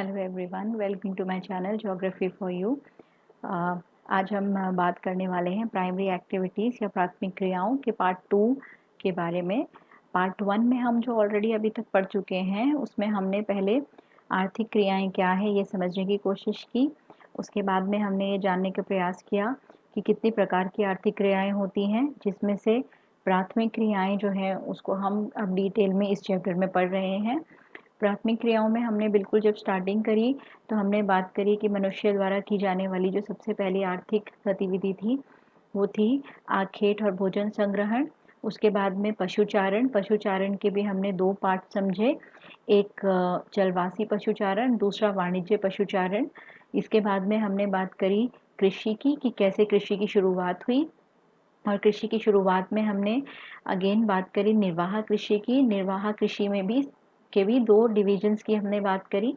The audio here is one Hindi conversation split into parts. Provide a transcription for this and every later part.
Hello everyone, welcome to my channel geography for you. आज हम बात करने वाले हैं प्राइमरी एक्टिविटीज़ या प्राथमिक क्रियाओं के पार्ट 2 के बारे में। पार्ट 1 में हम जो ऑलरेडी अभी तक पढ़ चुके हैं उसमें हमने पहले आर्थिक क्रियाएं क्या है ये समझने की कोशिश की। उसके बाद में हमने ये जानने का प्रयास किया कि कितनी प्रकार की आर्थिक क्रियाएं होती हैं, जिसमें से प्राथमिक क्रियाएं जो हैं उसको हम अब डिटेल में इस चैप्टर में पढ़ रहे हैं। प्राथमिक क्रियाओं में हमने बिल्कुल जब स्टार्टिंग करी तो हमने बात करी कि मनुष्य द्वारा की जाने वाली जो सबसे पहली आर्थिक गतिविधि थी वो थी खेत और भोजन संग्रहण। उसके बाद में पशुचारण। पशुचारण के भी हमने दो पार्ट समझे, एक जलवासी पशुचारण, दूसरा वाणिज्य पशुचारण। इसके बाद में हमने बात करी कृषि की कि कैसे कृषि की शुरुआत हुई, और कृषि की शुरुआत में हमने अगेन बात करी निर्वाह कृषि की। निर्वाह कृषि में भी दो डिविजन्स की हमने बात करी।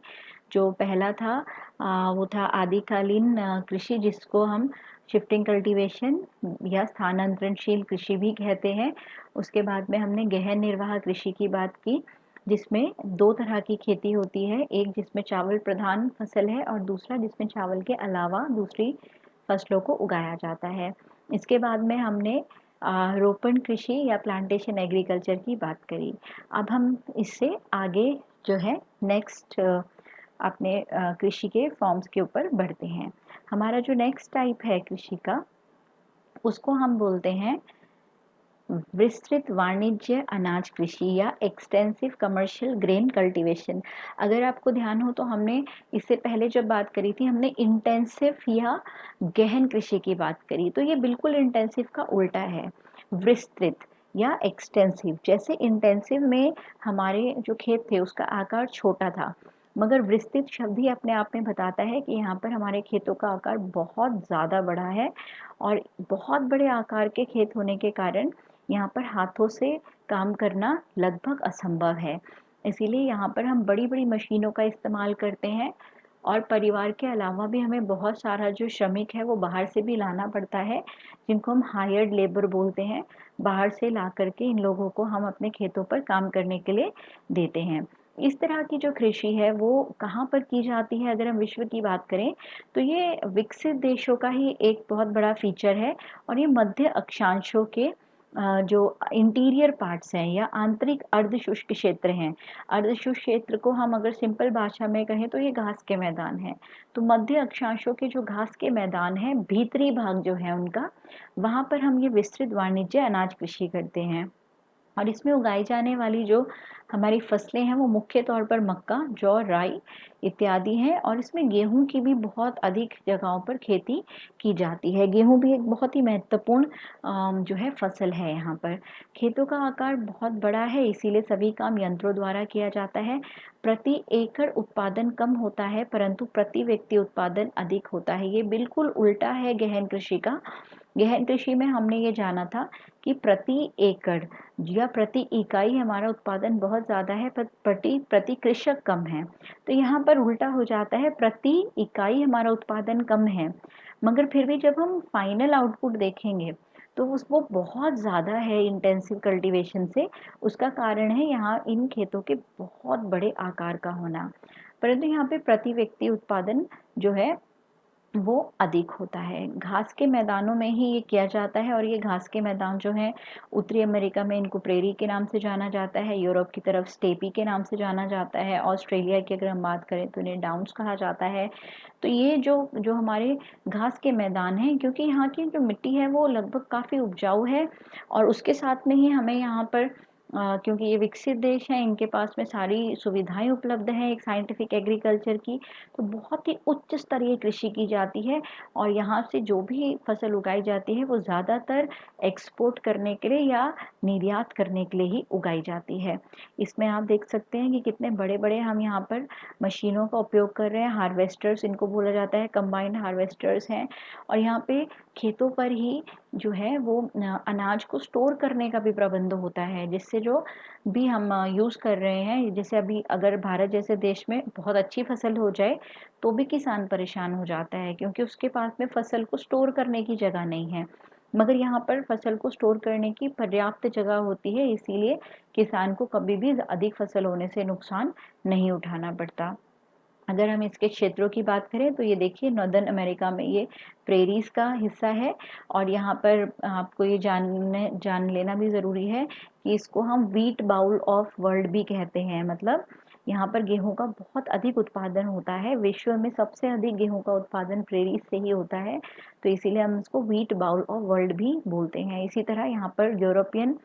जो पहला था वो था आदिकालीन कृषि, जिसको हम शिफ्टिंग कल्टीवेशन या स्थानांतरणशील कृषि भी कहते हैं। उसके बाद में हमने गहन निर्वाह कृषि की बात की, जिसमें दो तरह की खेती होती है, एक जिसमें चावल प्रधान फसल है और दूसरा जिसमें चावल के अलावा दूसरी फसलों को उगाया जाता है। इसके बाद में हमने रोपण कृषि या प्लांटेशन एग्रीकल्चर की बात करी। अब हम इससे आगे जो है नेक्स्ट अपने कृषि के फॉर्म्स के ऊपर बढ़ते हैं। हमारा जो नेक्स्ट टाइप है कृषि का उसको हम बोलते हैं विस्तृत वाणिज्य अनाज कृषि या एक्सटेंसिव कमर्शियल ग्रेन कल्टीवेशन। अगर आपको ध्यान हो तो हमने इससे पहले जब बात करी थी हमने इंटेंसिव या गहन कृषि की बात करी, तो ये बिल्कुल इंटेंसिव का उल्टा है। विस्तृत या एक्सटेंसिव, जैसे इंटेंसिव में हमारे जो खेत थे उसका आकार छोटा था, मगर विस्तृत शब्द ही अपने आप में बताता है कि यहाँ पर हमारे खेतों का आकार बहुत ज़्यादा बड़ा है, और बहुत बड़े आकार के खेत होने के कारण यहाँ पर हाथों से काम करना लगभग असंभव है। इसीलिए यहाँ पर हम बड़ी बड़ी मशीनों का इस्तेमाल करते हैं, और परिवार के अलावा भी हमें बहुत सारा जो श्रमिक है वो बाहर से भी लाना पड़ता है, जिनको हम हायर्ड लेबर बोलते हैं। बाहर से ला करके इन लोगों को हम अपने खेतों पर काम करने के लिए देते हैं। इस तरह की जो कृषि है वो कहाँ पर की जाती है, अगर हम विश्व की बात करें तो ये विकसित देशों का ही एक बहुत बड़ा फीचर है, और ये मध्य अक्षांशों के जो इंटीरियर पार्ट्स हैं या आंतरिक अर्धशुष्क क्षेत्र हैं। अर्धशुष्क क्षेत्र को हम अगर सिंपल भाषा में कहें तो ये घास के मैदान हैं। तो मध्य अक्षांशों के जो घास के मैदान हैं, भीतरी भाग जो है उनका, वहाँ पर हम ये विस्तृत वाणिज्य अनाज कृषि करते हैं। और इसमें उगाई जाने वाली जो हमारी फसलें हैं वो मुख्य तौर पर मक्का, जौ, राई इत्यादि हैं, और इसमें गेहूं की भी बहुत अधिक जगहों पर खेती की जाती है। गेहूं भी एक बहुत ही महत्वपूर्ण जो है फसल है यहाँ पर। खेतों का आकार बहुत बड़ा है, इसीलिए सभी काम यंत्रों द्वारा किया जाता है। प्रति एकड़ उत्पादन कम होता है परंतु प्रति व्यक्ति उत्पादन अधिक होता है। ये बिल्कुल उल्टा है गहन कृषि का। गहन कृषि में हमने ये जाना था कि प्रति एकड़ या प्रति इकाई हमारा उत्पादन बहुत ज़्यादा है पर प्रति कृषक कम है। तो यहाँ पर उल्टा हो जाता है, प्रति इकाई हमारा उत्पादन कम है, मगर फिर भी जब हम फाइनल आउटपुट देखेंगे तो वो बहुत ज़्यादा है इंटेंसिव कल्टीवेशन से। उसका कारण है यहाँ इन खेतों के बहुत बड़े आकार का होना, परंतु यहाँ पे प्रति व्यक्ति उत्पादन जो है वो अधिक होता है। घास के मैदानों में ही ये किया जाता है, और ये घास के मैदान जो हैं उत्तरी अमेरिका में इनको प्रेरी के नाम से जाना जाता है, यूरोप की तरफ स्टेपी के नाम से जाना जाता है, ऑस्ट्रेलिया की अगर हम बात करें तो इन्हें डाउन्स कहा जाता है। तो ये जो जो हमारे घास के मैदान हैं, क्योंकि यहाँ की जो मिट्टी है वो लगभग काफ़ी उपजाऊ है, और उसके साथ में ही हमें यहाँ पर क्योंकि ये विकसित देश हैं, इनके पास में सारी सुविधाएं उपलब्ध हैं एक साइंटिफिक एग्रीकल्चर की, तो बहुत ही उच्च स्तरीय कृषि की जाती है। और यहाँ से जो भी फसल उगाई जाती है वो ज़्यादातर एक्सपोर्ट करने के लिए या निर्यात करने के लिए ही उगाई जाती है। इसमें आप देख सकते हैं कि कितने बड़े बड़े हम यहाँ पर मशीनों का उपयोग कर रहे हैं। हार्वेस्टर्स इनको बोला जाता है, कंबाइंड हार्वेस्टर्स हैं, और यहाँ पे खेतों पर ही जो है वो अनाज को स्टोर करने का भी प्रबंध होता है, जिससे जो भी हम यूज़ कर रहे हैं, जैसे अभी अगर भारत जैसे देश में बहुत अच्छी फसल हो जाए तो भी किसान परेशान हो जाता है, क्योंकि उसके पास में फसल को स्टोर करने की जगह नहीं है। मगर यहाँ पर फसल को स्टोर करने की पर्याप्त जगह होती है, इसीलिए किसान को कभी भी अधिक फसल होने से नुकसान नहीं उठाना पड़ता। अगर हम इसके क्षेत्रों की बात करें तो ये देखिए नॉर्दर्न अमेरिका में ये प्रेरीज का हिस्सा है। और यहाँ पर आपको ये जान लेना भी ज़रूरी है कि इसको हम व्हीट बाउल ऑफ वर्ल्ड भी कहते हैं। मतलब यहाँ पर गेहूं का बहुत अधिक उत्पादन होता है, विश्व में सबसे अधिक गेहूं का उत्पादन प्रेरीज से ही होता है, तो इसीलिए हम इसको व्हीट बाउल ऑफ वर्ल्ड भी बोलते हैं। इसी तरह यहाँ पर यूरोपियन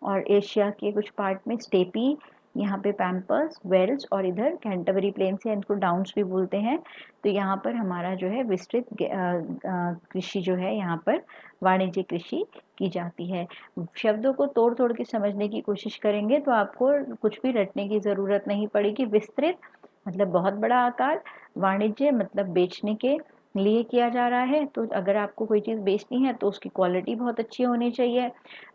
और एशिया के कुछ पार्ट में स्टेपी, यहाँ पे पैम्पर्स, वेल्स और इधर कैंटरबरी प्लेन्स है, इनको डाउन्स भी बोलते हैं। तो यहाँ पर हमारा जो है विस्तृत कृषि जो है यहाँ पर वाणिज्य कृषि की जाती है। शब्दों को तोड़ तोड़ के समझने की कोशिश करेंगे तो आपको कुछ भी रटने की ज़रूरत नहीं पड़ेगी। विस्तृत मतलब बहुत बड़ा आकार, वाणिज्य मतलब बेचने के लिए किया जा रहा है, तो अगर आपको कोई चीज़ बेचनी है तो उसकी क्वालिटी बहुत अच्छी होनी चाहिए।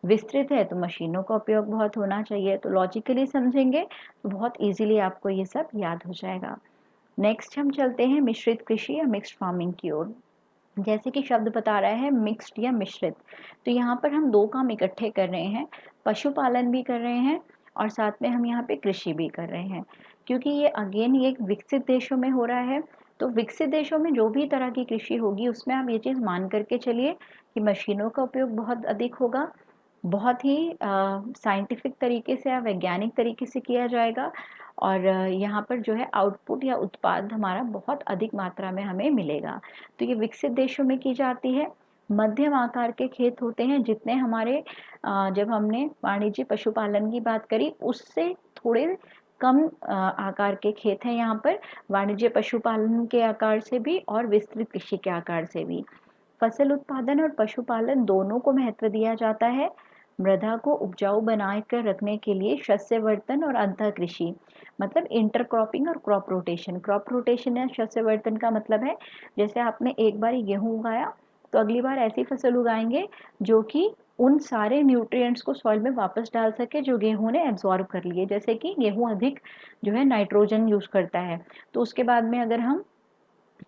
विस्तृत है तो मशीनों का उपयोग बहुत होना चाहिए। तो लॉजिकली समझेंगे तो बहुत इजीली आपको ये सब याद हो जाएगा। नेक्स्ट हम चलते हैं मिश्रित कृषि या मिक्स्ड फार्मिंग की ओर। जैसे कि शब्द बता रहा है मिक्स्ड या मिश्रित, तो यहाँ पर हम दो काम इकट्ठे कर रहे हैं, पशुपालन भी कर रहे हैं और साथ में हम यहाँ पे कृषि भी कर रहे हैं। क्योंकि ये अगेन ये विकसित देशों में हो रहा है, तो विकसित देशों में जो भी तरह की कृषि होगी उसमें आप ये चीज़ मान करके चलिए कि मशीनों का उपयोग बहुत अधिक होगा, बहुत ही साइंटिफिक तरीके से या वैज्ञानिक तरीके से किया जाएगा, और यहाँ पर जो है आउटपुट या उत्पाद हमारा बहुत अधिक मात्रा में हमें मिलेगा। तो ये विकसित देशों में की जाती है। मध्यम आकार के खेत होते हैं, जितने हमारे जब हमने वाणिज्य पशुपालन की बात करी उससे थोड़े कम आकार के खेत हैं यहाँ पर, वाणिज्य पशुपालन के आकार से भी और विस्तृत कृषि के आकार से भी। फसल उत्पादन और पशुपालन दोनों को महत्व दिया जाता है। मृदा को उपजाऊ बनाकर रखने के लिए शस्यवर्धन और अंतः कृषि मतलब इंटरक्रॉपिंग और क्रॉप रोटेशन। क्रॉप रोटेशन या शस्यवर्धन का मतलब है जैसे आपने एक बार गेहूं उगाया तो अगली बार ऐसी फसल उगाएंगे जो कि उन सारे न्यूट्रिएंट्स को सॉइल में वापस डाल सके जो गेहूं ने एब्जॉर्ब कर लिए। जैसे कि गेहूं अधिक जो है नाइट्रोजन यूज करता है, तो उसके बाद में अगर हम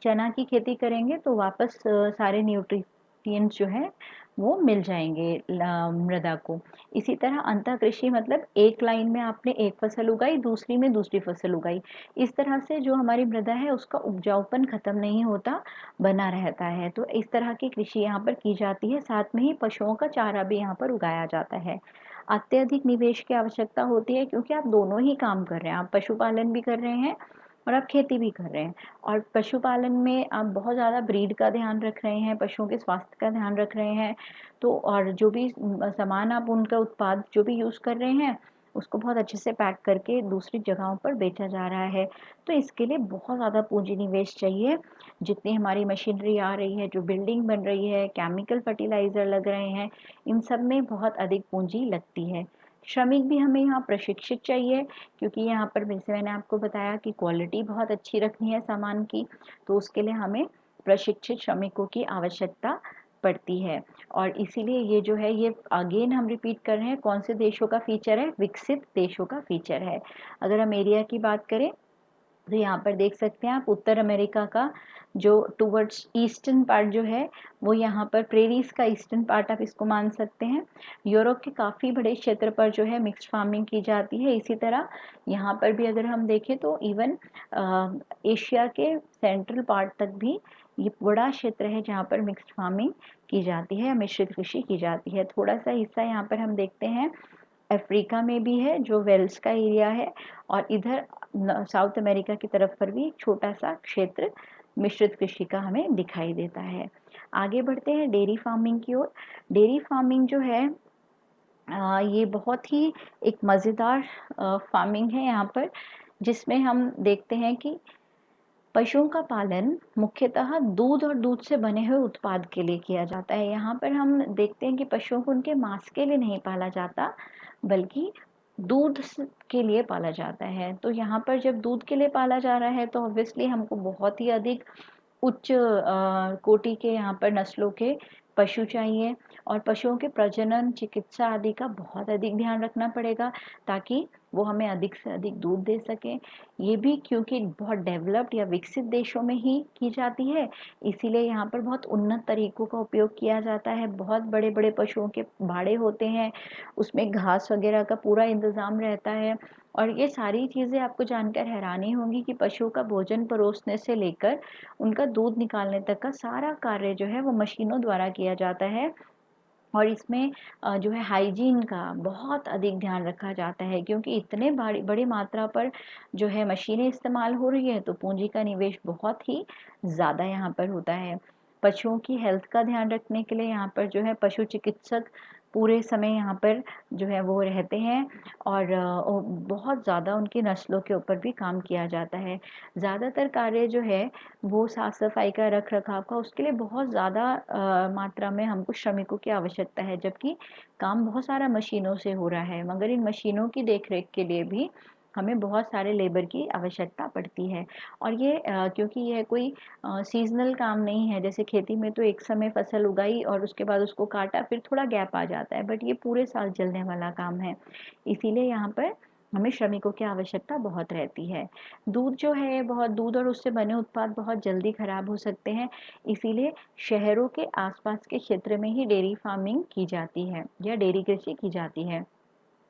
चना की खेती करेंगे तो वापस सारे न्यूट्रिएंट्स जो है वो मिल जाएंगे मृदा को। इसी तरह अंतः कृषि मतलब एक लाइन में आपने एक फसल उगाई, दूसरी में दूसरी फसल उगाई, इस तरह से जो हमारी मृदा है उसका उपजाऊपन खत्म नहीं होता, बना रहता है। तो इस तरह की कृषि यहाँ पर की जाती है। साथ में ही पशुओं का चारा भी यहाँ पर उगाया जाता है। अत्यधिक निवेश की आवश्यकता होती है क्योंकि आप दोनों ही काम कर रहे हैं, आप पशुपालन भी कर रहे हैं और आप खेती भी कर रहे हैं। और पशुपालन में आप बहुत ज़्यादा ब्रीड का ध्यान रख रहे हैं, पशुओं के स्वास्थ्य का ध्यान रख रहे हैं, तो और जो भी सामान आप उनका उत्पाद जो भी यूज़ कर रहे हैं उसको बहुत अच्छे से पैक करके दूसरी जगहों पर बेचा जा रहा है। तो इसके लिए बहुत ज़्यादा पूंजी निवेश चाहिए। जितनी हमारी मशीनरी आ रही है, जो बिल्डिंग बन रही है, केमिकल फर्टिलाइज़र लग रहे हैं, इन सब में बहुत अधिक पूंजी लगती है। श्रमिक भी हमें यहाँ प्रशिक्षित चाहिए क्योंकि यहाँ पर जैसे मैंने आपको बताया कि क्वालिटी बहुत अच्छी रखनी है सामान की, तो उसके लिए हमें प्रशिक्षित श्रमिकों की आवश्यकता पड़ती है। और इसीलिए ये जो है ये अगेन हम रिपीट कर रहे हैं, कौन से देशों का फीचर है, विकसित देशों का फीचर है। अगर हम एरिया की बात करें तो यहाँ पर देख सकते हैं आप उत्तर अमेरिका का जो टूवर्ड्स ईस्टर्न पार्ट जो है वो यहाँ पर प्रेरीज का ईस्टर्न पार्ट आप इसको मान सकते हैं। यूरोप के काफ़ी बड़े क्षेत्र पर जो है मिक्स्ड फार्मिंग की जाती है। इसी तरह यहाँ पर भी अगर हम देखें तो इवन एशिया के सेंट्रल पार्ट तक भी ये बड़ा क्षेत्र है जहाँ पर मिक्स्ड फार्मिंग की जाती है, मिश्रित कृषि की जाती है। थोड़ा सा हिस्सा यहाँ पर हम देखते हैं अफ्रीका में भी है जो वेल्स का एरिया है, और इधर साउथ अमेरिका की तरफ पर भी एक छोटा सा क्षेत्र मिश्रित कृषि का हमें दिखाई देता है। आगे बढ़ते हैं डेयरी फार्मिंग की ओर। डेयरी फार्मिंग जो है ये बहुत ही एक मज़ेदार फार्मिंग है यहाँ पर, जिसमें हम देखते हैं कि पशुओं का पालन मुख्यतः दूध और दूध से बने हुए उत्पाद के लिए किया जाता है। यहाँ पर हम देखते हैं कि पशुओं को उनके मांस के लिए नहीं पाला जाता बल्कि दूध के लिए पाला जाता है। तो यहाँ पर जब दूध के लिए पाला जा रहा है तो ऑब्वियसली हमको बहुत ही अधिक उच्च कोटि के यहाँ पर नस्लों के पशु चाहिए, और पशुओं के प्रजनन, चिकित्सा आदि का बहुत अधिक ध्यान रखना पड़ेगा ताकि वो हमें अधिक से अधिक दूध दे सकें। ये भी क्योंकि बहुत डेवलप्ड या विकसित देशों में ही की जाती है, इसीलिए यहाँ पर बहुत उन्नत तरीकों का उपयोग किया जाता है। बहुत बड़े बड़े पशुओं के बाड़े होते हैं, उसमें घास वगैरह का पूरा इंतज़ाम रहता है। और ये सारी चीज़ें आपको जानकर हैरानी होगी कि पशुओं का भोजन परोसने से लेकर उनका दूध निकालने तक का सारा कार्य जो है वो मशीनों द्वारा किया जाता है। और इसमें जो है हाइजीन का बहुत अधिक ध्यान रखा जाता है, क्योंकि इतने बड़ी मात्रा पर जो है मशीनें इस्तेमाल हो रही है, तो पूंजी का निवेश बहुत ही ज़्यादा यहाँ पर होता है। पशुओं की हेल्थ का ध्यान रखने के लिए यहाँ पर जो है पशु चिकित्सक पूरे समय यहाँ पर जो है वो रहते हैं, और बहुत ज़्यादा उनकी नस्लों के ऊपर भी काम किया जाता है। ज़्यादातर कार्य जो है वो साफ सफाई का, रख रखाव का, उसके लिए बहुत ज़्यादा मात्रा में हमको श्रमिकों की आवश्यकता है, जबकि काम बहुत सारा मशीनों से हो रहा है, मगर इन मशीनों की देखरेख के लिए भी हमें बहुत सारे लेबर की आवश्यकता पड़ती है। और ये क्योंकि यह कोई सीजनल काम नहीं है, जैसे खेती में तो एक समय फसल उगाई और उसके बाद उसको काटा, फिर थोड़ा गैप आ जाता है, बट ये पूरे साल चलने वाला काम है, इसीलिए यहाँ पर हमें श्रमिकों की आवश्यकता बहुत रहती है। दूध जो है, बहुत दूध और उससे बने उत्पाद बहुत जल्दी खराब हो सकते हैं, इसीलिए शहरों के आसपास के क्षेत्र में ही डेयरी फार्मिंग की जाती है या डेयरी कृषि की जाती है।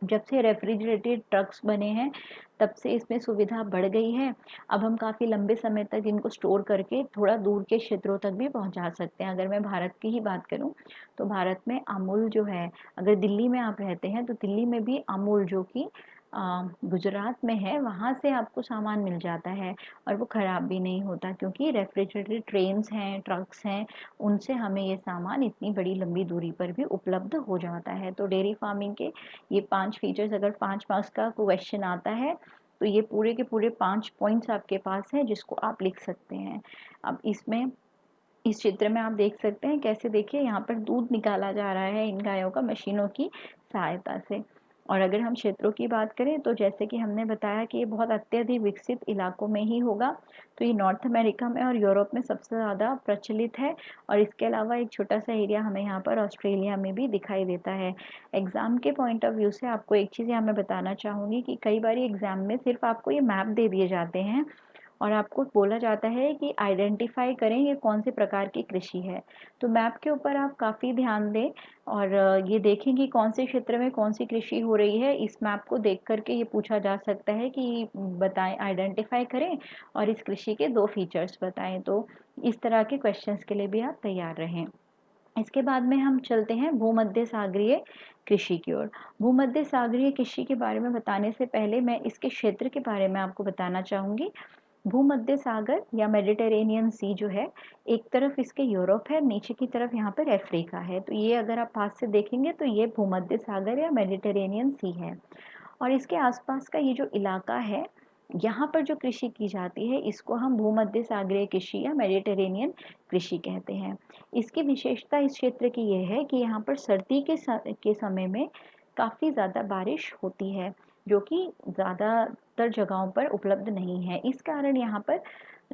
जब से रेफ्रिजरेटेड ट्रक्स बने हैं, तब से इसमें सुविधा बढ़ गई है। अब हम काफ़ी लंबे समय तक इनको स्टोर करके थोड़ा दूर के क्षेत्रों तक भी पहुंचा सकते हैं। अगर मैं भारत की ही बात करूं, तो भारत में अमूल जो है, अगर दिल्ली में आप रहते हैं तो दिल्ली में भी अमूल जो कि गुजरात में है, वहाँ से आपको सामान मिल जाता है, और वो ख़राब भी नहीं होता, क्योंकि रेफ्रिजरेटेड ट्रेन्स हैं, ट्रक्स हैं, उनसे हमें ये सामान इतनी बड़ी लंबी दूरी पर भी उपलब्ध हो जाता है। तो डेयरी फार्मिंग के ये 5 फीचर्स, अगर 5 मार्क्स का क्वेश्चन आता है, तो ये पूरे के पूरे 5 पॉइंट्स आपके पास हैं, जिसको आप लिख सकते हैं। अब इसमें, इस चित्र में आप देख सकते हैं कैसे, देखिए यहाँ पर दूध निकाला जा रहा है इन गायों का मशीनों की सहायता से। और अगर हम क्षेत्रों की बात करें, तो जैसे कि हमने बताया कि ये बहुत अत्यधिक विकसित इलाकों में ही होगा, तो ये नॉर्थ अमेरिका में और यूरोप में सबसे ज़्यादा प्रचलित है, और इसके अलावा एक छोटा सा एरिया हमें यहाँ पर ऑस्ट्रेलिया में भी दिखाई देता है। एग्ज़ाम के पॉइंट ऑफ व्यू से आपको एक चीज़ यहाँ मैं बताना चाहूँगी कि कई बार एग्ज़ाम में सिर्फ आपको ये मैप दे दिए जाते हैं, और आपको बोला जाता है कि आइडेंटिफाई करें ये कौन से प्रकार की कृषि है। तो मैप के ऊपर आप काफ़ी ध्यान दें, और ये देखें कि कौन से क्षेत्र में कौन सी कृषि हो रही है। इस मैप को देख करके ये पूछा जा सकता है कि बताएं, आइडेंटिफाई करें और इस कृषि के 2 फीचर्स बताएं। तो इस तरह के क्वेश्चंस के लिए भी आप तैयार रहें। इसके बाद में हम चलते हैं भूमध्य सागरीय कृषि की ओर। भूमध्य सागरीय कृषि के बारे में बताने से पहले मैं इसके क्षेत्र के बारे में आपको बताना चाहूँगी। भूमध्य सागर या मेडिटेरेनियन सी जो है, एक तरफ इसके यूरोप है, नीचे की तरफ यहाँ पर अफ्रीका है। तो ये अगर आप पास से देखेंगे तो ये भूमध्य सागर या मेडिटेरेनियन सी है। और इसके आसपास का ये जो इलाका है, यहाँ पर जो कृषि की जाती है, इसको हम भूमध्य सागरीय कृषि या मेडिटेरेनियन कृषि कहते हैं। इसकी विशेषता इस क्षेत्र की यह है कि यहाँ पर सर्दी के समय में काफ़ी ज़्यादा बारिश होती है, जो कि ज़्यादातर जगहों पर उपलब्ध नहीं है। इस कारण यहाँ पर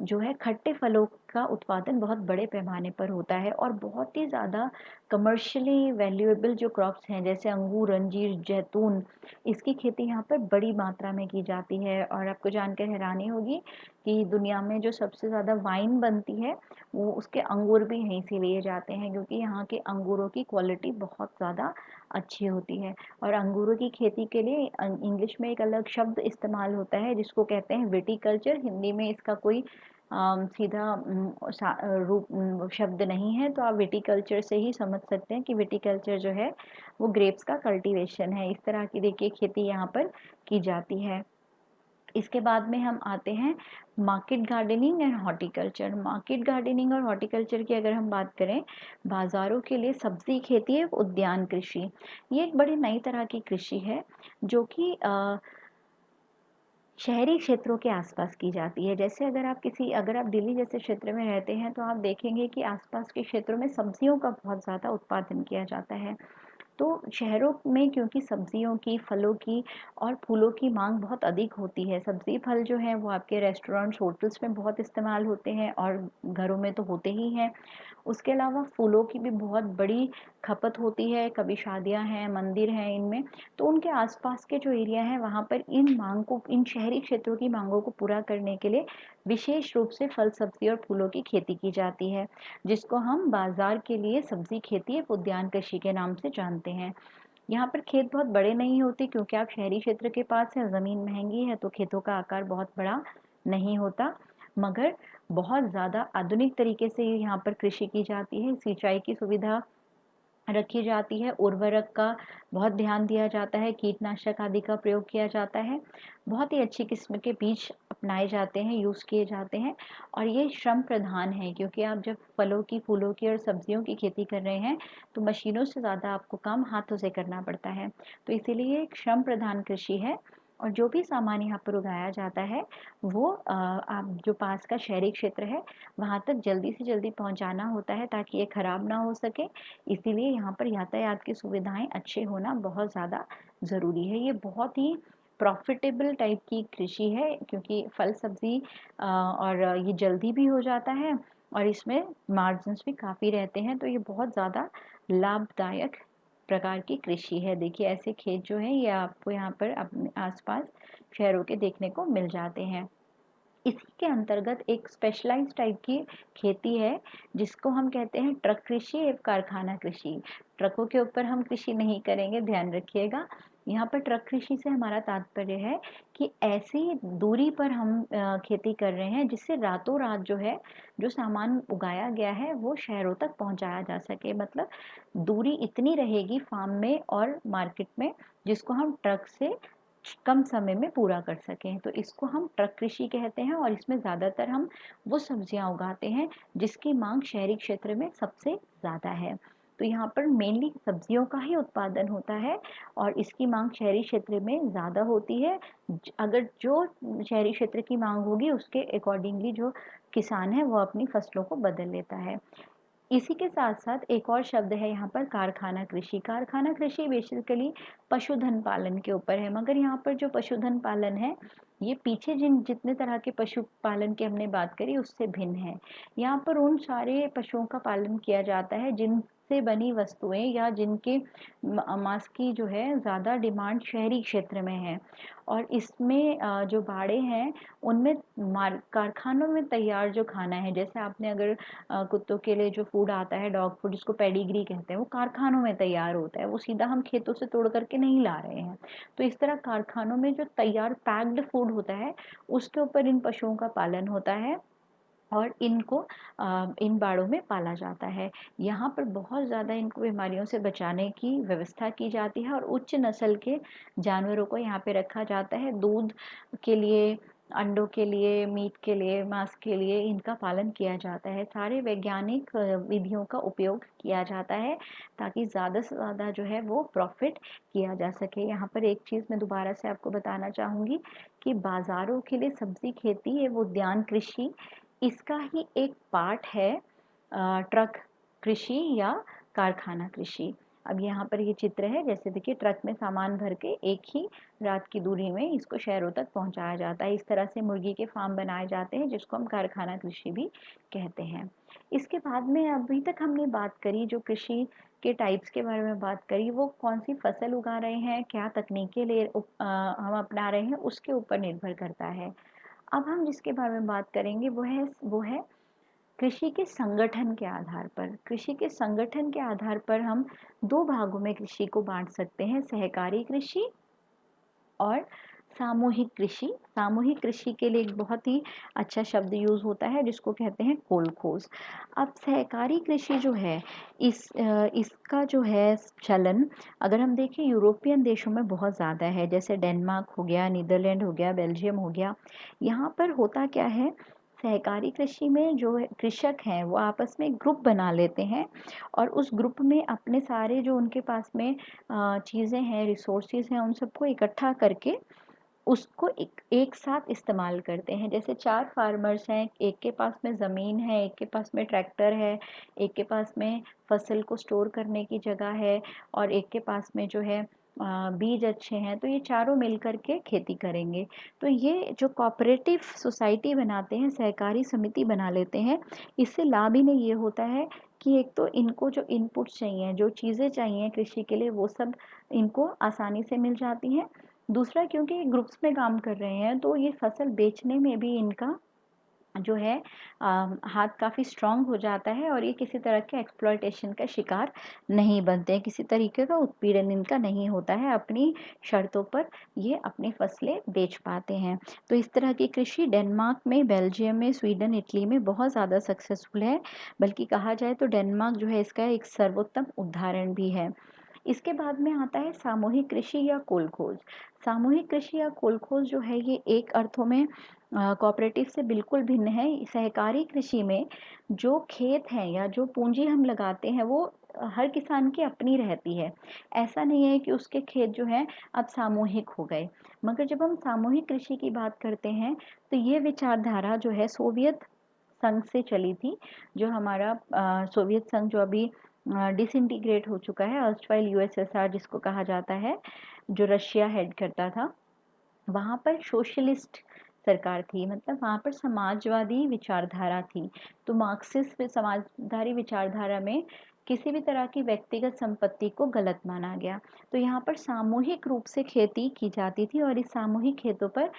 जो है खट्टे फलों का उत्पादन बहुत बड़े पैमाने पर होता है, और बहुत ही ज़्यादा कमर्शियली वैल्यूएबल जो क्रॉप्स हैं, जैसे अंगूर, अंजीर, जैतून, इसकी खेती यहाँ पर बड़ी मात्रा में की जाती है। और आपको जानकर हैरानी होगी कि दुनिया में जो सबसे ज़्यादा वाइन बनती है, वो उसके अंगूर भी यहीं से लिए जाते हैं, क्योंकि यहाँ के अंगूरों की क्वालिटी बहुत ज़्यादा अच्छी होती है। और अंगूरों की खेती के लिए इंग्लिश में एक अलग शब्द इस्तेमाल होता है, जिसको कहते हैं विटीकल्चर। हिंदी में इसका कोई सीधा रूप शब्द नहीं है, तो आप विटीकल्चर से ही समझ सकते हैं कि विटीकल्चर जो है वो ग्रेप्स का कल्टीवेशन है। इस तरह की देखिए खेती यहाँ पर की जाती है। इसके बाद में हम आते हैं market gardening and horticulture. Market gardening और हॉर्टिकल्चर की अगर हम बात करें, बाज़ारों के लिए सब्जी खेती है, उद्यान कृषि। ये एक बड़ी नई तरह की कृषि है, जो कि शहरी क्षेत्रों के आसपास की जाती है। जैसे अगर आप दिल्ली जैसे क्षेत्र में रहते हैं, तो आप देखेंगे कि आसपास के क्षेत्रों में सब्जियों का बहुत ज़्यादा उत्पादन किया जाता है। तो शहरों में क्योंकि सब्जियों की, फलों की और फूलों की मांग बहुत अधिक होती है। सब्जी फल जो हैं वो आपके रेस्टोरेंट्स, होटल्स में बहुत इस्तेमाल होते हैं, और घरों में तो होते ही हैं। उसके अलावा फूलों की भी बहुत बड़ी खपत होती है, कभी शादियां हैं, मंदिर हैं इनमें, तो उनके आसपास के जो एरिया है वहाँ पर इन शहरी क्षेत्रों की मांगों को पूरा करने के लिए विशेष रूप से फल, सब्जी और फूलों की खेती की जाती है, जिसको हम बाजार के लिए सब्जी खेती या उद्यान कृषि के नाम से जानते हैं। यहाँ पर खेत बहुत बड़े नहीं होते क्योंकि आप शहरी क्षेत्र के पास है, ज़मीन महंगी है, तो खेतों का आकार बहुत बड़ा नहीं होता, मगर बहुत ज़्यादा आधुनिक तरीके से यहाँ पर कृषि की जाती है। सिंचाई की सुविधा रखी जाती है, उर्वरक का बहुत ध्यान दिया जाता है, कीटनाशक आदि का प्रयोग किया जाता है, बहुत ही अच्छी किस्म के बीज अपनाए जाते हैं, यूज़ किए जाते हैं, और ये श्रम प्रधान है क्योंकि आप जब फलों की, फूलों की और सब्जियों की खेती कर रहे हैं तो मशीनों से ज़्यादा आपको काम हाथों से करना पड़ता है, तो इसीलिए एक श्रम प्रधान कृषि है। और जो भी सामान यहाँ पर उगाया जाता है वो आप जो पास का शहरी क्षेत्र है वहाँ तक जल्दी से जल्दी पहुँचाना होता है ताकि ये खराब ना हो सके, इसीलिए यहाँ पर यातायात की सुविधाएं अच्छे होना बहुत ज़्यादा ज़रूरी है। ये बहुत ही प्रॉफिटेबल टाइप की कृषि है क्योंकि फल सब्जी और ये जल्दी भी हो जाता है और इसमें मार्जिन्स भी काफ़ी रहते हैं, तो ये बहुत ज़्यादा लाभदायक प्रकार की कृषि है। देखिए ऐसे खेत जो है ये आपको यहाँ पर अपने आसपास शहरों के देखने को मिल जाते हैं। इसी के अंतर्गत एक स्पेशलाइज्ड टाइप की खेती है जिसको हम कहते हैं ट्रक कृषि एवं कारखाना कृषि। ट्रकों के ऊपर हम कृषि नहीं करेंगे, ध्यान रखिएगा। यहाँ पर ट्रक कृषि से हमारा तात्पर्य है कि ऐसी दूरी पर हम खेती कर रहे हैं जिससे रातों रात जो है जो सामान उगाया गया है वो शहरों तक पहुँचाया जा सके, मतलब दूरी इतनी रहेगी फार्म में और मार्केट में जिसको हम ट्रक से कम समय में पूरा कर सकें, तो इसको हम ट्रक कृषि कहते हैं। और इसमें ज़्यादातर हम वो सब्जियां उगाते हैं जिसकी मांग शहरी क्षेत्र में सबसे ज़्यादा है, तो यहाँ पर मेनली सब्जियों का ही उत्पादन होता है और इसकी मांग शहरी क्षेत्र में ज़्यादा होती है। अगर जो शहरी क्षेत्र की मांग होगी उसके अकॉर्डिंगली जो किसान है वो अपनी फसलों को बदल लेता है। इसी के साथ साथ एक और शब्द है यहाँ पर कारखाना कृषि। कारखाना कृषि बेसिकली पशुधन पालन के ऊपर है, मगर यहाँ पर जो पशुधन पालन है ये पीछे जितने तरह के पशु पालन की हमने बात करी उससे भिन्न है। यहाँ पर उन सारे पशुओं का पालन किया जाता है जिनसे बनी वस्तुएं या जिनके मांस की जो है ज़्यादा डिमांड शहरी क्षेत्र में है, और इसमें जो बाड़े हैं उनमें कारखानों में तैयार जो खाना है, जैसे आपने अगर कुत्तों के लिए जो फूड आता है डॉग फूड जिसको पेडिग्री कहते हैं वो कारखानों में तैयार होता है, वो सीधा हम खेतों से तोड़ करके नहीं ला रहे हैं। तो इस तरह कारखानों में जो तैयार पैक्ड फूड होता है उसके ऊपर इन पशुओं का पालन होता है और इनको इन बाड़ों में पाला जाता है। यहाँ पर बहुत ज़्यादा इनको बीमारियों से बचाने की व्यवस्था की जाती है और उच्च नस्ल के जानवरों को यहाँ पे रखा जाता है, दूध के लिए, अंडों के लिए, मीट के लिए, मांस के लिए इनका पालन किया जाता है। सारे वैज्ञानिक विधियों का उपयोग किया जाता है ताकि ज़्यादा से ज़्यादा जो है वो प्रॉफिट किया जा सके। यहाँ पर एक चीज़ मैं दोबारा से आपको बताना चाहूँगी कि बाज़ारों के लिए सब्जी खेती है वो उद्यान कृषि इसका ही एक पार्ट है ट्रक कृषि या कारखाना कृषि। अब यहाँ पर ये चित्र है, जैसे देखिए ट्रक में सामान भर के एक ही रात की दूरी में इसको शहरों तक पहुँचाया जाता है। इस तरह से मुर्गी के फार्म बनाए जाते हैं जिसको हम कारखाना कृषि भी कहते हैं। इसके बाद में अभी तक हमने बात करी जो कृषि के टाइप्स के बारे में बात करी, वो कौन सी फसल उगा रहे हैं, क्या तकनीकें हम अपना रहे हैं उसके ऊपर निर्भर करता है। अब हम जिसके बारे में बात करेंगे वो है कृषि के संगठन के आधार पर। कृषि के संगठन के आधार पर हम दो भागों में कृषि को बांट सकते हैं, सहकारी कृषि और सामूहिक कृषि। सामूहिक कृषि के लिए एक बहुत ही अच्छा शब्द यूज होता है जिसको कहते हैं कोलखोज। अब सहकारी कृषि जो है इसका जो है चलन अगर हम देखें यूरोपियन देशों में बहुत ज़्यादा है, जैसे डेनमार्क हो गया, नीदरलैंड हो गया, बेल्जियम हो गया। यहाँ पर होता क्या है, सहकारी कृषि में जो कृषक हैं वो आपस में ग्रुप बना लेते हैं और उस ग्रुप में अपने सारे जो उनके पास में चीज़ें हैं, रिसोर्सेज हैं, उन सबको इकट्ठा करके उसको एक साथ इस्तेमाल करते हैं। जैसे 4 फार्मर्स हैं, एक के पास में ज़मीन है, एक के पास में ट्रैक्टर है, एक के पास में फसल को स्टोर करने की जगह है और एक के पास में जो है बीज अच्छे हैं, तो ये चारों मिल कर के खेती करेंगे। तो ये जो कोऑपरेटिव सोसाइटी बनाते हैं, सहकारी समिति बना लेते हैं, इससे लाभ इन्हें ये होता है कि एक तो इनको जो इनपुट चाहिए, जो चीज़ें चाहिए कृषि के लिए, वो सब इनको आसानी से मिल जाती हैं। दूसरा, क्योंकि ग्रुप्स में काम कर रहे हैं तो ये फसल बेचने में भी इनका जो है हाथ काफ़ी स्ट्रॉन्ग हो जाता है और ये किसी तरह के एक्सप्लॉयटेशन का शिकार नहीं बनते हैं, किसी तरीके का उत्पीड़न इनका नहीं होता है, अपनी शर्तों पर ये अपनी फसलें बेच पाते हैं। तो इस तरह की कृषि डेनमार्क में, बेल्जियम में, स्वीडन, इटली में बहुत ज़्यादा सक्सेसफुल है, बल्कि कहा जाए तो डेनमार्क जो है इसका एक सर्वोत्तम उदाहरण भी है। इसके बाद में आता है सामूहिक कृषि या कोलखोज। सामूहिक कृषि या कोलखोज जो है ये एक अर्थों में कोऑपरेटिव से बिल्कुल भिन्न है। सहकारी कृषि में जो खेत हैं या जो पूंजी हम लगाते हैं वो हर किसान की अपनी रहती है। ऐसा नहीं है कि उसके खेत जो हैं अब सामूहिक हो गए। मगर जब हम सामूहिक कृषि की बात करते हैं तो ये विचारधारा जो है सोवियत संघ से चली थी। जो हमारा सोवियत संघ जो अभी डिसइंटीग्रेट हो चुका है, अर्स्टवाइल यूएसएसआर जिसको कहा जाता है, जो रशिया हेड करता था, वहाँ पर सोशलिस्ट सरकार थी, मतलब वहाँ पर समाजवादी विचारधारा थी। तो मार्क्सिस्ट समाजवादी विचारधारा में किसी भी तरह की व्यक्तिगत संपत्ति को गलत माना गया। तो यहाँ पर सामूहिक रूप से खेती की जाती थी और इस सामूहिक खेतों पर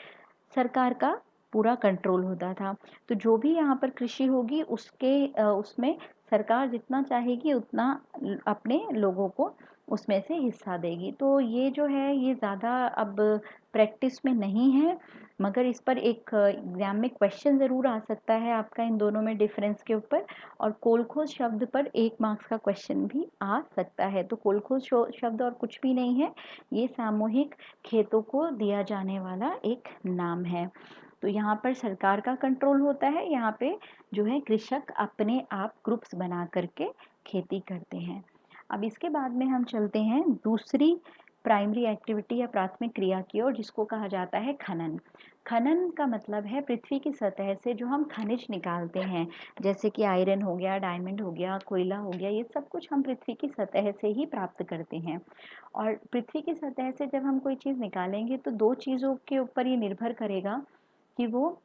सरकार का पूरा कंट्रोल होता था। तो जो भी यहाँ पर कृषि होगी उसमें सरकार जितना चाहेगी उतना अपने लोगों को उसमें से हिस्सा देगी। तो ये जो है ये ज़्यादा अब प्रैक्टिस में नहीं है, मगर इस पर एक एग्जाम में क्वेश्चन ज़रूर आ सकता है आपका इन दोनों में डिफरेंस के ऊपर। और कोलखोज शब्द पर 1 मार्क्स का क्वेश्चन भी आ सकता है। तो कोलखोज शब्द और कुछ भी नहीं है, ये सामूहिक खेतों को दिया जाने वाला एक नाम है। तो यहाँ पर सरकार का कंट्रोल होता है, यहाँ पे जो है कृषक अपने आप ग्रुप्स बना करके खेती करते हैं। अब इसके बाद में हम चलते हैं दूसरी प्राइमरी एक्टिविटी या प्राथमिक क्रिया की ओर, जिसको कहा जाता है खनन। खनन का मतलब है पृथ्वी की सतह से जो हम खनिज निकालते हैं, जैसे कि आयरन हो गया, डायमंड हो गया, कोयला हो गया, ये सब कुछ हम पृथ्वी की सतह से ही प्राप्त करते हैं। और पृथ्वी की सतह से जब हम कोई चीज़ निकालेंगे तो 2 चीज़ों के ऊपर ये निर्भर करेगा कि वो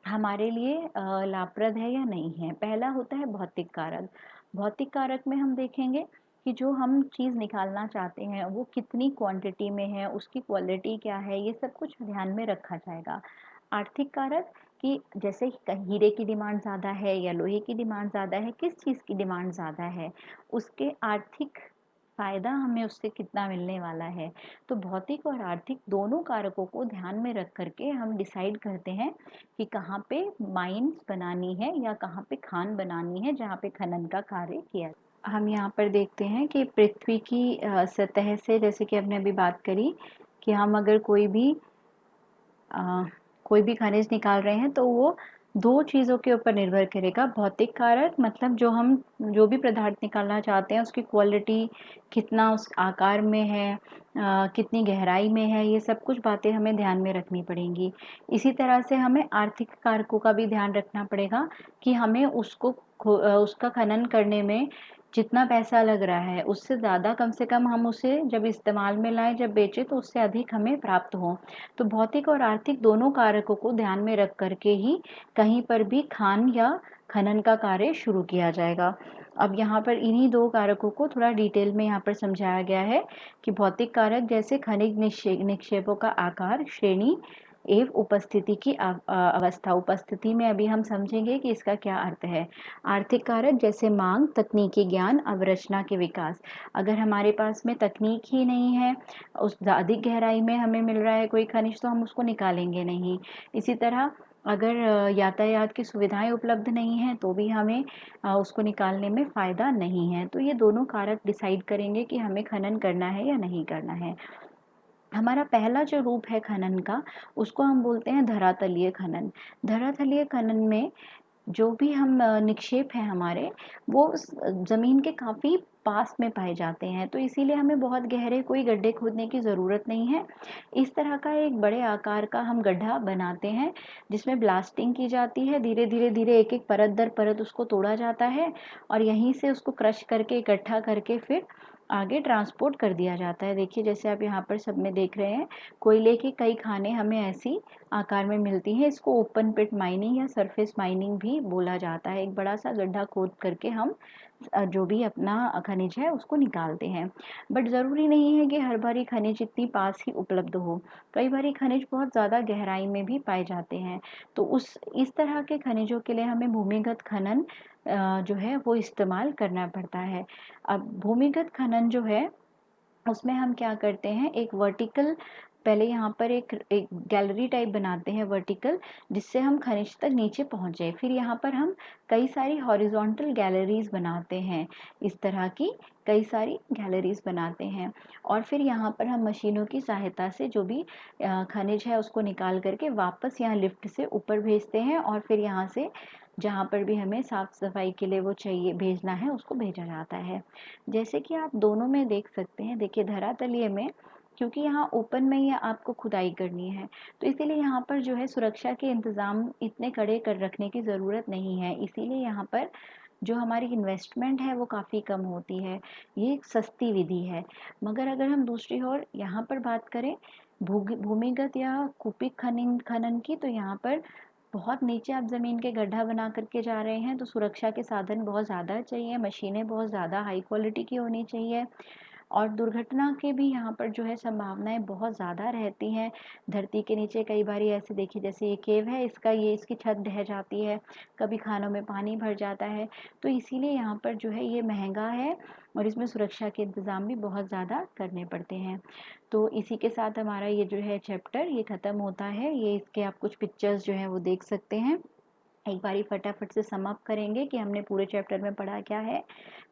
हमारे लिए लाभप्रद है या नहीं है। पहला होता है भौतिक कारक। भौतिक कारक में हम देखेंगे कि जो हम चीज़ निकालना चाहते हैं वो कितनी क्वांटिटी में है, उसकी क्वालिटी क्या है, ये सब कुछ ध्यान में रखा जाएगा। आर्थिक कारक कि जैसे हीरे की डिमांड ज़्यादा है या लोहे की डिमांड ज़्यादा है, किस चीज़ की डिमांड ज़्यादा है, उसके आर्थिक फ़ायदा हमें उससे कितना मिलने वाला है। तो भौतिक और आर्थिक दोनों कारकों को ध्यान में रख करके हम डिसाइड करते हैं कि कहाँ पे माइंस बनानी है या कहाँ पे खान बनानी है जहाँ पे खनन का कार्य किया जाए। हम यहाँ पर देखते हैं कि पृथ्वी की सतह से, जैसे कि हमने अभी बात करी कि हम अगर कोई भी खनिज निकाल रहे हैं तो वो 2 चीज़ों के ऊपर निर्भर करेगा। भौतिक कारक मतलब जो भी पदार्थ निकालना चाहते हैं उसकी क्वालिटी कितना उस आकार में है, कितनी गहराई में है, ये सब कुछ बातें हमें ध्यान में रखनी पड़ेंगी। इसी तरह से हमें आर्थिक कारकों का भी ध्यान रखना पड़ेगा कि हमें उसका खनन करने में जितना पैसा लग रहा है उससे ज़्यादा कम से कम हम उसे जब इस्तेमाल में लाएं, जब बेचें तो उससे अधिक हमें प्राप्त हो। तो भौतिक और आर्थिक दोनों कारकों को ध्यान में रख करके ही कहीं पर भी खान या खनन का कार्य शुरू किया जाएगा। अब यहाँ पर इन्हीं 2 कारकों को थोड़ा डिटेल में यहाँ पर समझाया गया है कि भौतिक कारक जैसे खनिज निक्षेपों का आकार, श्रेणी एवं उपस्थिति की अवस्था। उपस्थिति में अभी हम समझेंगे कि इसका क्या अर्थ है। आर्थिक कारक जैसे मांग, तकनीकी ज्ञान, अवरचना के विकास। अगर हमारे पास में तकनीक ही नहीं है, उस अधिक गहराई में हमें मिल रहा है कोई खनिज तो हम उसको निकालेंगे नहीं। इसी तरह अगर यातायात की सुविधाएं उपलब्ध नहीं हैं तो भी हमें उसको निकालने में फ़ायदा नहीं है। तो ये दोनों कारक डिसाइड करेंगे कि हमें खनन करना है या नहीं करना है। हमारा पहला जो रूप है खनन का, उसको हम बोलते हैं धरातलीय खनन। धरातलीय खनन में जो भी हम निक्षेप हैं हमारे, वो ज़मीन के काफ़ी पास में पाए जाते हैं, तो इसीलिए हमें बहुत गहरे कोई गड्ढे खोदने की ज़रूरत नहीं है। इस तरह का एक बड़े आकार का हम गड्ढा बनाते हैं जिसमें ब्लास्टिंग की जाती है, धीरे धीरे धीरे एक एक परत दर परत उसको तोड़ा जाता है और यहीं से उसको क्रश करके इकट्ठा करके फिर आगे ट्रांसपोर्ट कर दिया जाता है। देखिए जैसे आप यहाँ पर सब में देख रहे हैं, कोयले की कई खानें हमें ऐसी आकार में मिलती हैं। इसको ओपन पिट माइनिंग या सरफेस माइनिंग भी बोला जाता है। एक बड़ा सा गड्ढा खोद करके हम जो भी अपना खनिज है उसको निकालते हैं। बट ज़रूरी नहीं है कि हर बारी खनिज इतनी पास ही उपलब्ध हो। कई बारी खनिज बहुत ज़्यादा गहराई में भी पाए जाते हैं। तो इस तरह के खनिजों के लिए हमें भूमिगत खनन जो है वो इस्तेमाल करना पड़ता है। अब भूमिगत खनन जो है उसमें हम क्या करते हैं, एक वर्टिकल पहले यहाँ पर एक गैलरी टाइप बनाते हैं वर्टिकल, जिससे हम खनिज तक नीचे पहुँचे। फिर यहाँ पर हम कई सारी हॉरिजॉन्टल गैलरीज बनाते हैं, इस तरह की कई सारी गैलरीज बनाते हैं। और फिर यहाँ पर हम मशीनों की सहायता से जो भी खनिज है उसको निकाल करके वापस यहाँ लिफ्ट से ऊपर भेजते हैं, और फिर यहाँ से जहाँ पर भी हमें साफ सफाई के लिए वो चाहिए भेजना है उसको भेजा जाता है। जैसे कि आप दोनों में देख सकते हैं, देखिए धरातलीय में क्योंकि यहाँ ओपन में ही आपको खुदाई करनी है, तो इसीलिए यहाँ पर जो है सुरक्षा के इंतज़ाम इतने कड़े कर रखने की ज़रूरत नहीं है। इसीलिए यहाँ पर जो हमारी इन्वेस्टमेंट है वो काफ़ी कम होती है। ये एक सस्ती विधि है। मगर अगर हम दूसरी ओर यहाँ पर बात करें भूमिगत या कूपिक खनन खनन की, तो यहाँ पर बहुत नीचे आप ज़मीन के गड्ढा बना करके जा रहे हैं, तो सुरक्षा के साधन बहुत ज़्यादा चाहिए, मशीनें बहुत ज़्यादा हाई क्वालिटी की होनी चाहिए, और दुर्घटना के भी यहाँ पर जो है संभावनाएं बहुत ज़्यादा रहती हैं। धरती के नीचे कई बारी ऐसे देखिए, जैसे ये केव है, इसकी छत ढह जाती है, कभी खानों में पानी भर जाता है। तो इसीलिए यहाँ पर जो है ये महंगा है, और इसमें सुरक्षा के इंतज़ाम भी बहुत ज़्यादा करने पड़ते हैं। तो इसी के साथ हमारा ये जो है चैप्टर ये ख़त्म होता है। ये इसके आप कुछ पिक्चर्स जो हैं वो देख सकते हैं। एक बारी फटाफट से सम अप करेंगे कि हमने पूरे चैप्टर में पढ़ा क्या है।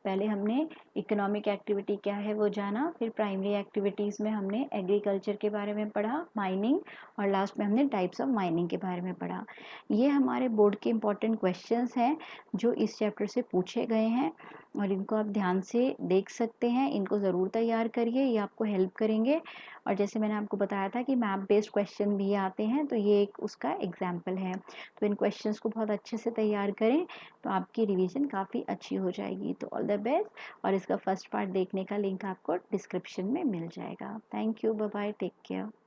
पहले हमने इकोनॉमिक एक्टिविटी क्या है वो जाना, फिर प्राइमरी एक्टिविटीज़ में हमने एग्रीकल्चर के बारे में पढ़ा, माइनिंग, और लास्ट में हमने टाइप्स ऑफ माइनिंग के बारे में पढ़ा। ये हमारे बोर्ड के इम्पॉर्टेंट क्वेश्चंस हैं जो इस चैप्टर से पूछे गए हैं, और इनको आप ध्यान से देख सकते हैं। इनको ज़रूर तैयार करिए, ये आपको हेल्प करेंगे। और जैसे मैंने आपको बताया था कि मैप बेस्ड क्वेश्चन भी आते हैं, तो ये एक उसका एग्जाम्पल है। तो इन क्वेश्चंस को बहुत अच्छे से तैयार करें, तो आपकी रिवीजन काफ़ी अच्छी हो जाएगी। तो ऑल द बेस्ट, और इसका फर्स्ट पार्ट देखने का लिंक आपको डिस्क्रिप्शन में मिल जाएगा। Thank you, bye bye, take care.